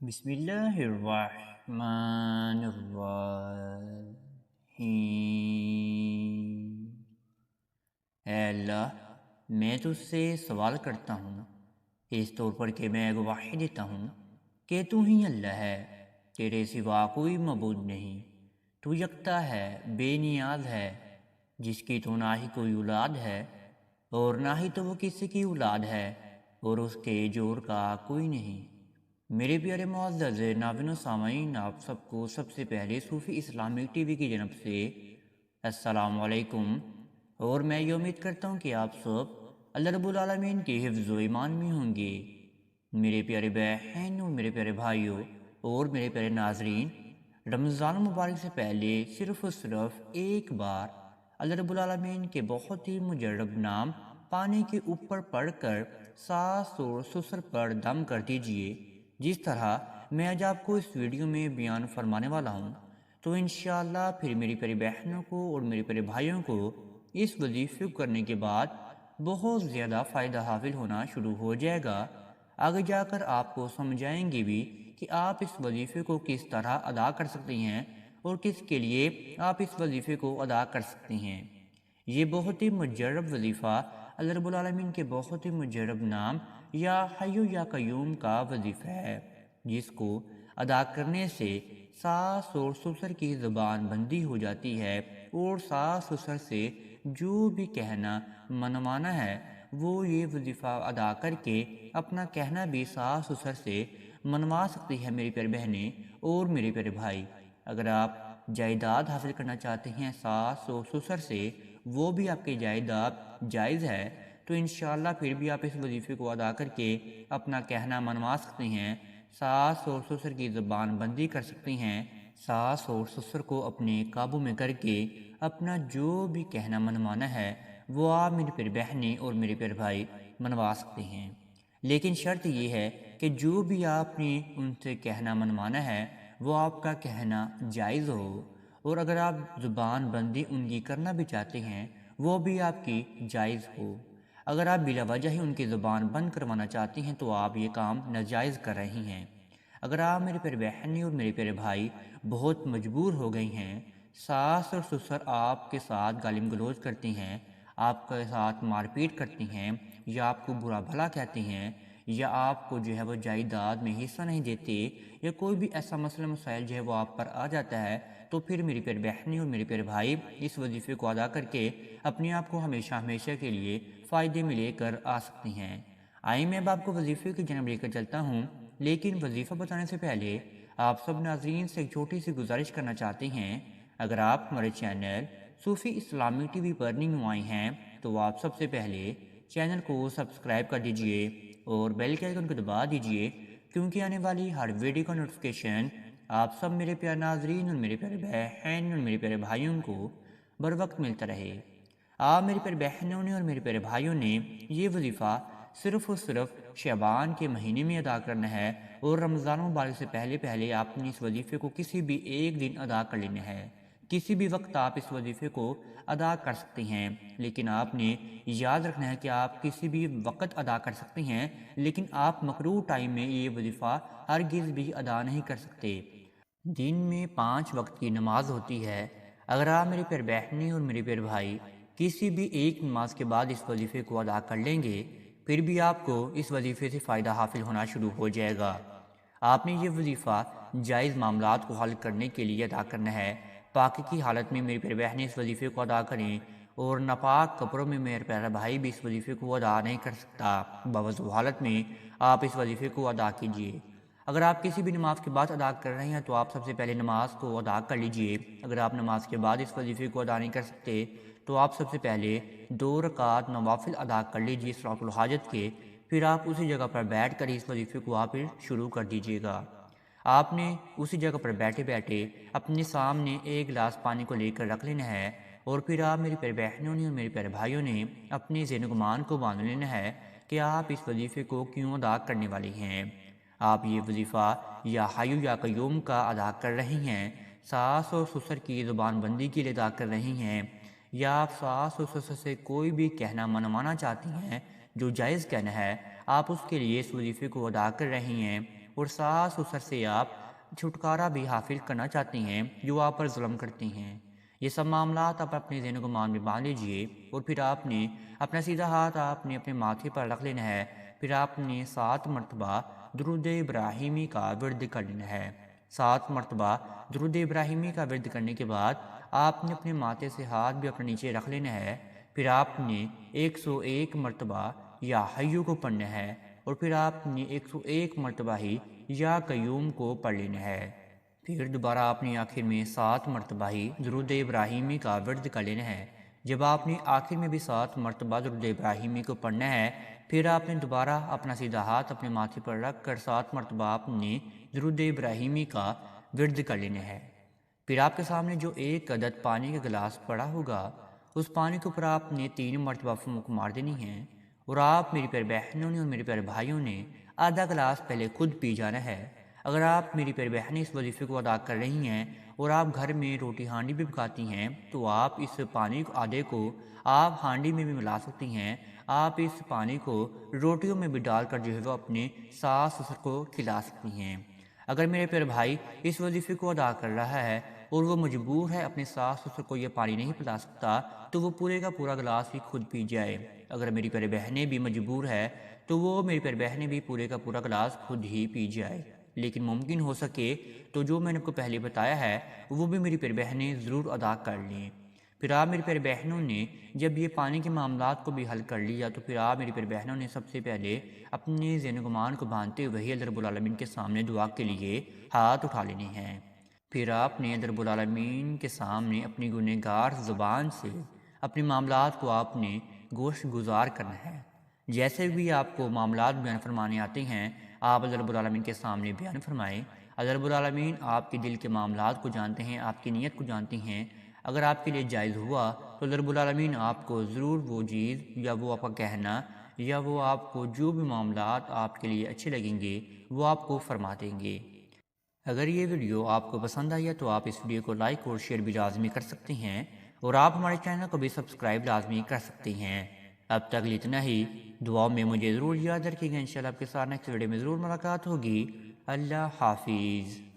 بسم اللہ الرحمن الرحیم۔ اے اللہ، میں تجھ سے سوال کرتا ہوں اس طور پر کہ میں گواہی دیتا ہوں کہ تو ہی اللہ ہے، تیرے سوا کوئی معبود نہیں۔ تو یکتا ہے، بے نیاز ہے، جس کی تو نہ ہی کوئی اولاد ہے اور نہ ہی تو وہ کسی کی اولاد ہے، اور اس کے جوڑ کا کوئی نہیں۔ میرے پیارے معزز ناظرین و سامعین، آپ سب کو سب سے پہلے صوفی اسلامک ٹی وی کی جانب سے السلام علیکم، اور میں یہ امید کرتا ہوں کہ آپ سب اللہ رب العالمین کے حفظ و ایمان میں ہوں گے۔ میرے پیارے بہن اور میرے پیارے بھائیوں اور میرے پیارے ناظرین، رمضان المبارک سے پہلے صرف اور صرف ایک بار اللہ رب العالمین کے بہت ہی مجرب نام پانی کے اوپر پڑھ کر سانس اور سسر پر دم کر دیجئے، جس طرح میں آج آپ کو اس ویڈیو میں بیان فرمانے والا ہوں۔ تو انشاءاللہ پھر میری پیاری بہنوں کو اور میرے پیارے بھائیوں کو اس وظیفے کو کرنے کے بعد بہت زیادہ فائدہ حاصل ہونا شروع ہو جائے گا۔ آگے جا کر آپ کو سمجھائیں گے بھی کہ آپ اس وظیفے کو کس طرح ادا کر سکتے ہیں اور کس کے لیے آپ اس وظیفے کو ادا کر سکتے ہیں۔ یہ بہت ہی مجرب وظیفہ اللہ رب العالمین کے بہت ہی مجرب نام یا حیو یا قیوم کا وظیفہ ہے، جس کو ادا کرنے سے ساس اور سسر کی زبان بندی ہو جاتی ہے، اور ساس سسر سے جو بھی کہنا منوانا ہے وہ یہ وظیفہ ادا کر کے اپنا کہنا بھی ساس سسر سے منوا سکتی ہے۔ میری پیاری بہنیں اور میرے پیارے بھائی، اگر آپ جائیداد حاصل کرنا چاہتے ہیں ساس اور سسر سے، وہ بھی آپ کی جائیداد جائز ہے، تو انشاءاللہ پھر بھی آپ اس وظیفے کو ادا کر کے اپنا کہنا منوا سکتے ہیں، ساس اور سسر کی زبان بندی کر سکتے ہیں، ساس اور سسر کو اپنے قابو میں کر کے اپنا جو بھی کہنا منوانا ہے وہ آپ میری پیاری بہنیں اور میرے پیارے بھائی منوا سکتے ہیں۔ لیکن شرط یہ ہے کہ جو بھی آپ نے ان سے کہنا منوانا ہے وہ آپ کا کہنا جائز ہو، اور اگر آپ زبان بندی ان کی کرنا بھی چاہتے ہیں وہ بھی آپ کی جائز ہو۔ اگر آپ بلا وجہ ہی ان کی زبان بند کروانا چاہتے ہیں تو آپ یہ کام ناجائز کر رہی ہیں۔ اگر آپ میرے پیارے بہنیں اور میرے پیارے بھائی بہت مجبور ہو گئی ہیں، ساس اور سسر آپ کے ساتھ گالی گلوچ کرتی ہیں، آپ کے ساتھ مار پیٹ کرتی ہیں، یا آپ کو برا بھلا کہتے ہیں، یا آپ کو جو ہے وہ جائیداد میں حصہ نہیں دیتے، یا کوئی بھی ایسا مسئلہ مسائل جو ہے وہ آپ پر آ جاتا ہے، تو پھر میری پیاری بہنیں اور میرے پیارے بھائی اس وظیفے کو ادا کر کے اپنے آپ کو ہمیشہ ہمیشہ کے لیے فائدے میں لے کر آ سکتی ہیں۔ آئیں میں اب آپ کو وظیفے کی جانب لے کر چلتا ہوں، لیکن وظیفہ بتانے سے پہلے آپ سب ناظرین سے ایک چھوٹی سی گزارش کرنا چاہتے ہیں۔ اگر آپ ہمارے چینل صوفی اسلامک ٹی وی پر نیو آئے ہیں تو آپ سب سے پہلے چینل کو سبسکرائب کر دیجئے اور بیل کے آئیکن کو دبا دیجئے، کیونکہ آنے والی ہر ویڈیو کا نوٹیفیکیشن آپ سب میرے پیارے ناظرین اور میرے پیارے بہن اور میرے پیارے بھائیوں کو بر وقت ملتا رہے۔ آپ میری پیارے بہنوں نے اور میرے پیارے بھائیوں نے یہ وظیفہ صرف اور صرف شعبان کے مہینے میں ادا کرنا ہے، اور رمضان مبارک سے پہلے پہلے آپ نے اس وظیفے کو کسی بھی ایک دن ادا کر لینا ہے۔ کسی بھی وقت آپ اس وظیفے کو ادا کر سکتے ہیں، لیکن آپ نے یاد رکھنا ہے کہ آپ کسی بھی وقت ادا کر سکتے ہیں، لیکن آپ مکروہ ٹائم میں یہ وظیفہ ہرگز بھی ادا نہیں کر سکتے۔ دن میں 5 وقت کی نماز ہوتی ہے۔ اگر آپ میرے پیارے بہنیں اور میرے پیارے بھائی کسی بھی ایک نماز کے بعد اس وظیفے کو ادا کر لیں گے، پھر بھی آپ کو اس وظیفے سے فائدہ حاصل ہونا شروع ہو جائے گا۔ آپ نے یہ وظیفہ جائز معاملات کو حل کرنے کے لیے ادا کرنا ہے۔ پاکی کی حالت میں میری پیارے بہنیں اس وظیفے کو ادا کریں، اور ناپاک کپڑوں میں میرا پیارا بھائی بھی اس وظیفے کو ادا نہیں کر سکتا۔ باوضو حالت میں آپ اس وظیفے کو ادا کیجیے۔ اگر آپ کسی بھی نماز کے بعد ادا کر رہے ہیں تو آپ سب سے پہلے نماز کو ادا کر لیجئے۔ اگر آپ نماز کے بعد اس وظیفے کو ادا نہیں کر سکتے تو آپ سب سے پہلے 2 رکعت نوافل ادا کر لیجئے صلاۃ الحاجت کے، پھر آپ اسی جگہ پر بیٹھ کر اس وظیفے کو آپ پھر شروع کر دیجئے گا۔ آپ نے اسی جگہ پر بیٹھے بیٹھے اپنے سامنے ایک گلاس پانی کو لے کر رکھ لینا ہے، اور پھر آپ میری پیارے بہنوں نے اور میرے پیارے بھائیوں نے اپنے ذہن و گمان کو باندھ لینا ہے کہ آپ اس وظیفے کو کیوں ادا کرنے والے ہیں۔ آپ یہ وظیفہ یا حیو یا قیوم کا ادا کر رہی ہیں، ساس اور سسر کی زبان بندی کے لیے ادا کر رہی ہیں، یا آپ ساس اور سسر سے کوئی بھی کہنا منوانا چاہتی ہیں جو جائز کہنا ہے، آپ اس کے لیے اس وظیفے کو ادا کر رہی ہیں، اور ساس سسر سے آپ چھٹکارا بھی حاصل کرنا چاہتے ہیں جو آپ پر ظلم کرتے ہیں۔ یہ سب معاملات آپ اپنے ذہن و گمان میں باندھ لیجئے، اور پھر آپ نے اپنا سیدھا ہاتھ آپ نے اپنے ماتھے پر رکھ لینا ہے۔ پھر آپ نے 7 مرتبہ درود ابراہیمی کا ورد کر لینا ہے۔ 7 مرتبہ درود ابراہیمی کا ورد کرنے کے بعد آپ نے اپنے ماتھے سے ہاتھ بھی اپنے نیچے رکھ لینا ہے۔ پھر آپ نے 101 مرتبہ یا حیو کو پڑھنا ہے، اور پھر آپ نے 101 مرتبہ ہی یا قیوم کو پڑھ لینا ہے۔ پھر دوبارہ آپ نے آخر میں 7 مرتبہ ہی درود ابراہیمی کا ورد کر لینا ہے۔ جب آپ نے آخر میں بھی 7 مرتبہ درود ابراہیمی کو پڑھنا ہے، پھر آپ نے دوبارہ اپنا سیدھا ہاتھ اپنے ماتھے پر رکھ کر 7 مرتبہ آپ نے درود ابراہیمی کا ورد کر لینا ہے۔ پھر آپ کے سامنے جو ایک عدد پانی کا گلاس پڑا ہوگا، اس پانی کے اوپر آپ نے 3 مرتبہ پھونک مار دینی ہے، اور آپ میری پیارے بہنوں نے اور میرے پیارے بھائیوں نے آدھا گلاس پہلے خود پی جانا ہے۔ اگر آپ میری پیارے بہنیں اس وظیفے کو ادا کر رہی ہیں اور آپ گھر میں روٹی ہانڈی بھی پکاتی ہیں، تو آپ اس پانی کو آدھے کو آپ ہانڈی میں بھی ملا سکتی ہیں۔ آپ اس پانی کو روٹیوں میں بھی ڈال کر جو ہے وہ اپنے ساس سسر کو کھلا سکتی ہیں۔ اگر میرے پیارے بھائی اس وظیفے کو ادا کر رہا ہے اور وہ مجبور ہے اپنے ساس سسر کو یہ پانی نہیں پلا سکتا، تو وہ پورے کا پورا گلاس ہی خود پی جائے۔ اگر میری پیارے بہنیں بھی مجبور ہے تو وہ میری پیارے بہنیں بھی پورے کا پورا گلاس خود ہی پی جائے۔ لیکن ممکن ہو سکے تو جو میں نے آپ کو پہلے بتایا ہے وہ بھی میری پیارے بہنیں ضرور ادا کر لیں۔ پھر آپ میری پیارے بہنوں نے جب یہ پانی کے معاملات کو بھی حل کر لیا، تو پھر آپ میری پیارے بہنوں نے سب سے پہلے اپنے ذہن و گمان کو باندھتے ہوئے اللہ رب العالمین کے سامنے دعا کے لیے ہاتھ اٹھا لینے ہیں۔ پھر آپ نے اللہ رب العالمین کے سامنے اپنی گنہگار زبان سے اپنے معاملات کو آپ نے گوش گزار کرنا ہے۔ جیسے بھی آپ کو معاملات بیان فرمانے آتے ہیں، آپ اللہ رب العالمین کے سامنے بیان فرمائیں۔ اللہ رب العالمین آپ کے دل کے معاملات کو جانتے ہیں، آپ کی نیت کو جانتے ہیں۔ اگر آپ کے لیے جائز ہوا تو اللہ رب العالمین آپ کو ضرور وہ چیز یا وہ آپ کا کہنا یا وہ آپ کو جو بھی معاملات آپ کے لیے اچھے لگیں گے وہ آپ کو فرما دیں گے۔ اگر یہ ویڈیو آپ کو پسند آئی ہے تو آپ اس ویڈیو کو لائک اور شیئر بھی لازمی کر سکتے ہیں، اور آپ ہمارے چینل کو بھی سبسکرائب لازمی کر سکتے ہیں۔ اب تک اتنا ہی، دعاؤں میں مجھے ضرور یاد رکھیے گا۔ انشاءاللہ آپ کے ساتھ نیکسٹ ویڈیو میں ضرور ملاقات ہوگی۔ اللہ حافظ۔